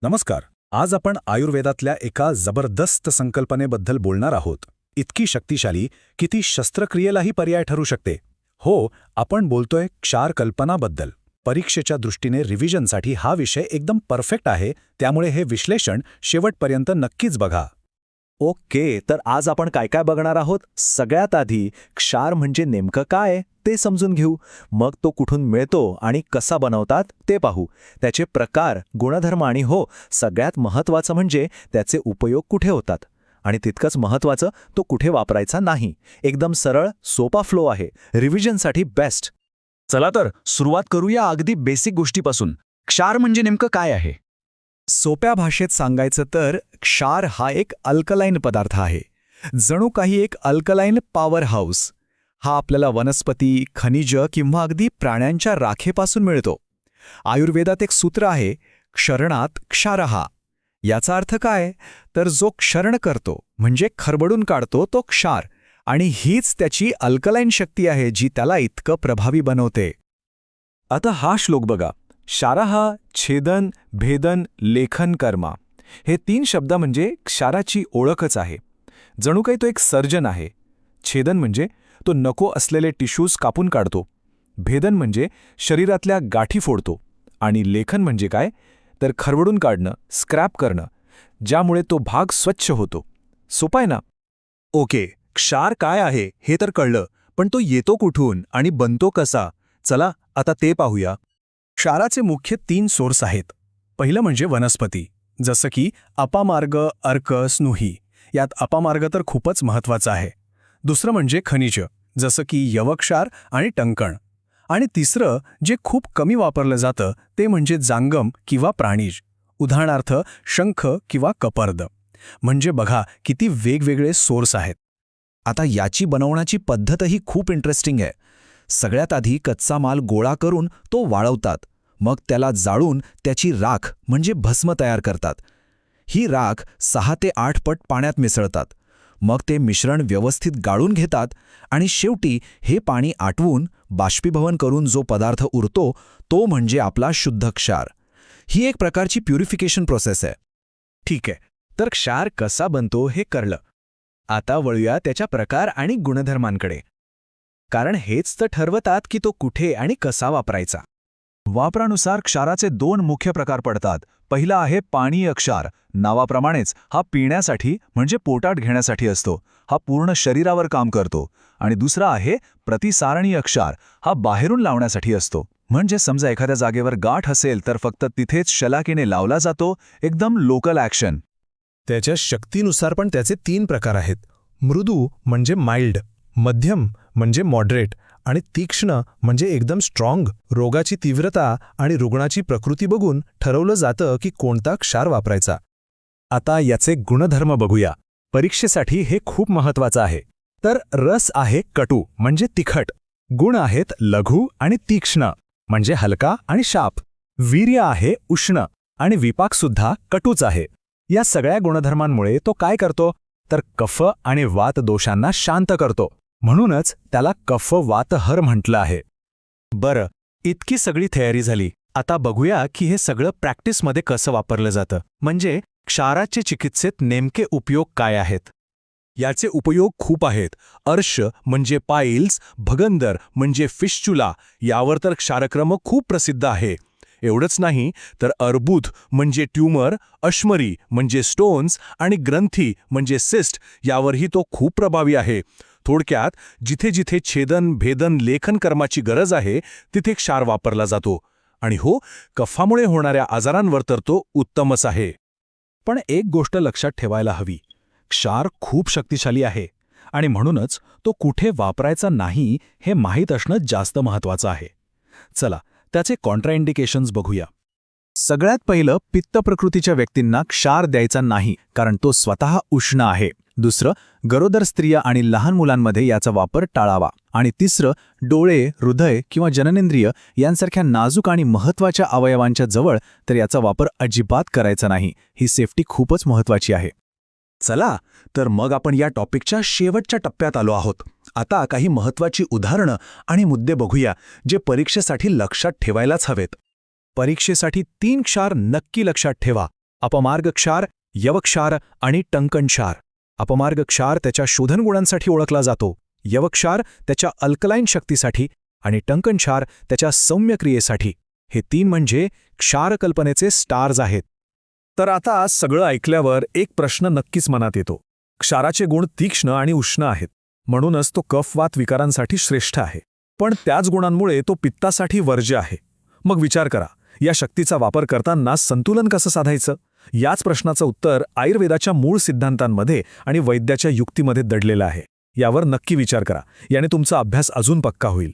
नमस्कार. आज आपण आयुर्वेदातल्या एका जबरदस्त संकल्पनेबद्दल बोलणार आहोत. इतकी शक्तिशाली की ती शस्त्रक्रियेलाही पर्याय ठरू शकते. हो, आपण बोलतोय क्षार कल्पनाबद्दल. परीक्षेच्या दृष्टीने रिव्हिजनसाठी हा विषय एकदम परफेक्ट आहे, त्यामुळे हे विश्लेषण शेवटपर्यंत नक्कीच बघा. ओके, तर आज आपण काय काय बघणार आहोत? सगळ्यात आधी क्षार म्हणजे नेमकं काय ते समजून घेऊ. मग तो कुठून मिळतो आणि कसा बनवतात ते पाहू. त्याचे प्रकार, गुणधर्म आणि हो, सगळ्यात महत्त्वाचं म्हणजे त्याचे उपयोग कुठे होतात. आणि तितकंच महत्त्वाचं, तो कुठे वापरायचा नाही. एकदम सरळ, सोपा फ्लो आहे. रिव्हिजनसाठी बेस्ट. चला तर सुरुवात करूया अगदी बेसिक गोष्टीपासून. क्षार म्हणजे नेमकं काय आहे? सोप्या भाषेत सांगायचं तर क्षार हा एक अल्कलाईन पदार्थ आहे. जणू काही एक अल्कलाईन पॉवर हाऊस. हा आपल्याला वनस्पती, खनिज किंवा अगदी प्राण्यांच्या राखेपासून मिळतो. आयुर्वेदात एक सूत्र आहे, क्षरणात क्षारहा. याचा अर्थ काय? तर जो क्षरण करतो म्हणजे खरबडून काढतो तो क्षार, आणि हीच त्याची अल्कलाईन शक्ती आहे जी त्याला इतकं प्रभावी बनवते. आता हा श्लोक बघा. क्षारहा, छेदन, भेदन, लेखन, कर्मा. हे 3 शब्द म्हणजे क्षाराची ओळखच आहे. जणू काही तो एक सर्जन आहे. छेदन म्हणजे तो नको असलेले टिश्यूज कापून काढतो. भेदन म्हणजे शरीरातल्या गाठी फोडतो. आणि लेखन म्हणजे काय? तर खरवडून काढणं, स्क्रॅप करणं, ज्यामुळे तो भाग स्वच्छ होतो. सोपं आहे ना? ओके, क्षार काय आहे हे तर कळलं, पण तो येतो कुठून आणि बनतो कसा? चला आता ते पाहूया. क्षाराचे मुख्य 3 सोर्स आहेत. पहिलं म्हणजे वनस्पती, जसं की अपामार्ग, अर्क, स्नुही. यात अपामार्ग तर खूपच महत्त्वाचं आहे. दुसरं म्हणजे खनिज, जसं की यवक्षार आणि टंकण. आणि तिसरं जे खूप कमी वापरलं जातं ते म्हणजे जांगम किंवा प्राणीज, उदाहरणार्थ शंख किंवा कपर्द. म्हणजे बघा किती वेगवेगळे सोर्स आहेत. आता याची बनवण्याची पद्धतही खूप इंटरेस्टिंग आहे. सगळ्यात आधी कच्चा माल गोळा करून तो वाळवतात. मग त्याला जाळून त्याची राख म्हणजे भस्म तयार करतात. ही राख 6 ते 8 पट पाण्यात मिसळतात. मग ते मिश्रण व्यवस्थित गाळून घेतात आणि शेवटी हे पाणी आटवून बाष्पीभवन करून जो पदार्थ उरतो तो म्हणजे आपला शुद्ध क्षार. ही एक प्रकारची प्युरिफिकेशन प्रोसेस आहे. ठीक आहे, तर क्षार कसा बनतो हे कळलं. आता वळूया त्याच्या प्रकार आणि गुणधर्मांकडे, कारण हेच तर ठरवतात की तो कुठे आणि कसा वापरायचा. वापरानुसार क्षाराचे 2 मुख्य प्रकार पडतात. पहिला आहे पानीय क्षार. नावाप्रमाणेच हा पिण्यासाठी म्हणजे पोटात घेण्यासाठी असतो. हा पूर्ण शरीरावर काम करतो. आणि दुसरा आहे प्रतिसारणीय क्षार. हा बाहेरून लावण्यासाठी असतो. म्हणजे समजा एखाद्या जागेवर गाठ असेल तर फक्त तिथेच शलाकेने लावला जातो. एकदम लोकल ॲक्शन. त्याच्या शक्तीनुसार पण त्याचे 3 प्रकार आहेत. मृदू म्हणजे माइल्ड, मध्यम म्हणजे मॉडरेट आणि तीक्ष्ण म्हणजे एकदम स्ट्रॉंग. रोगाची तीव्रता आणि रुग्णाची प्रकृती बघून ठरवलं जातं की कोणता क्षार वापरायचा. आता याचे गुणधर्म बघूया. परीक्षेसाठी हे खूप महत्त्वाचं आहे. तर रस आहे कटू म्हणजे तिखट. गुण आहेत लघु आणि तीक्ष्ण म्हणजे हलका आणि शाप. वीर्य आहे उष्ण आणि विपाकसुद्धा कटूच आहे. या सगळ्या गुणधर्मांमुळे तो काय करतो? तर कफ आणि वात दोषांना शांत करतो. म्हणूनच त्याला कफ वातहर म्हटलं आहे. बरं, इतकी सगळी तयारी झाली. आता बघूया की हे सगळं प्रॅक्टिसमध्ये कसं वापरलं जातं. म्हणजे क्षाराचे चिकित्सेत नेमके उपयोग काय आहेत. याचे उपयोग खूप आहेत. अर्श म्हणजे पाईल्स, भगंदर म्हणजे फिश्चुला, यावर तर क्षारक्रम खूप प्रसिद्ध आहे. एवढंच नाही तर अर्बुद म्हणजे ट्यूमर, अश्मरी म्हणजे स्टोन्स आणि ग्रंथी म्हणजे सिस्ट, यावरही तो खूप प्रभावी आहे. थोडक्यात जिथे जिथे छेदन, भेदन, लेखन कर्माची गरज आहे तिथे क्षार वापरला जातो. आणि हो, कफामुळे होणाऱ्या आजारांवर तर तो उत्तमच आहे. पण एक गोष्ट लक्षात ठेवायला हवी, क्षार खूप शक्तिशाली आहे आणि म्हणूनच तो कुठे वापरायचा नाही हे माहीत असणं जास्त महत्त्वाचं आहे. चला त्याचे कॉन्ट्राइंडिकेशन्स बघूया. सगळ्यात पहिलं, पित्त प्रकृतीच्या व्यक्तींना क्षार द्यायचा नाही कारण तो स्वतः उष्ण आहे. दुसरं, गरोदर स्त्रिया आणि लहान मुलांमध्ये याचा वापर टाळावा. आणि तिसरं, डोळे, हृदय किंवा जननेंद्रिय यांसारख्या नाजूक आणि महत्त्वाच्या अवयवांच्या जवळ तर याचा वापर अजिबात करायचा नाही. ही सेफ्टी खूपच महत्त्वाची आहे. चला तर मग आपण या टॉपिकच्या शेवटच्या टप्प्यात आलो आहोत. आता काही महत्त्वाची उदाहरणं आणि मुद्दे बघूया जे परीक्षेसाठी लक्षात ठेवायलाच हवेत. परीक्षेसाठी 3 क्षार नक्की लक्षात ठेवा. अपमार्ग क्षार, यवक्षार आणि टंकण क्षार. अपमार्ग क्षार त्याच्या शोधन गुणांसाठी ओळखला जातो, यवक्षार त्याच्या अल्कलाईन शक्तीसाठी आणि टंकण क्षार त्याच्या सौम्य क्रियेसाठी. हे 3 म्हणजे क्षार कल्पनेचे स्टार्स आहेत. तर आता सगळं ऐकल्यावर एक प्रश्न नक्कीच मनात येतो. क्षाराचे गुण तीक्ष्ण आणि उष्ण आहेत, म्हणूनच तो कफवात विकारांसाठी श्रेष्ठ आहे. पण त्याच गुणांमुळे तो पित्तासाठी वर्ज्य आहे. मग विचार करा, या शक्तीचा वापर करताना संतुलन कसं साधायचं? याच प्रश्नाचं उत्तर आयुर्वेदाच्या मूळ सिद्धांतांमध्ये आणि वैद्याच्या युक्तीमध्ये दडलेलं आहे. यावर नक्की विचार करा. याने तुमचा अभ्यास अजून पक्का होईल.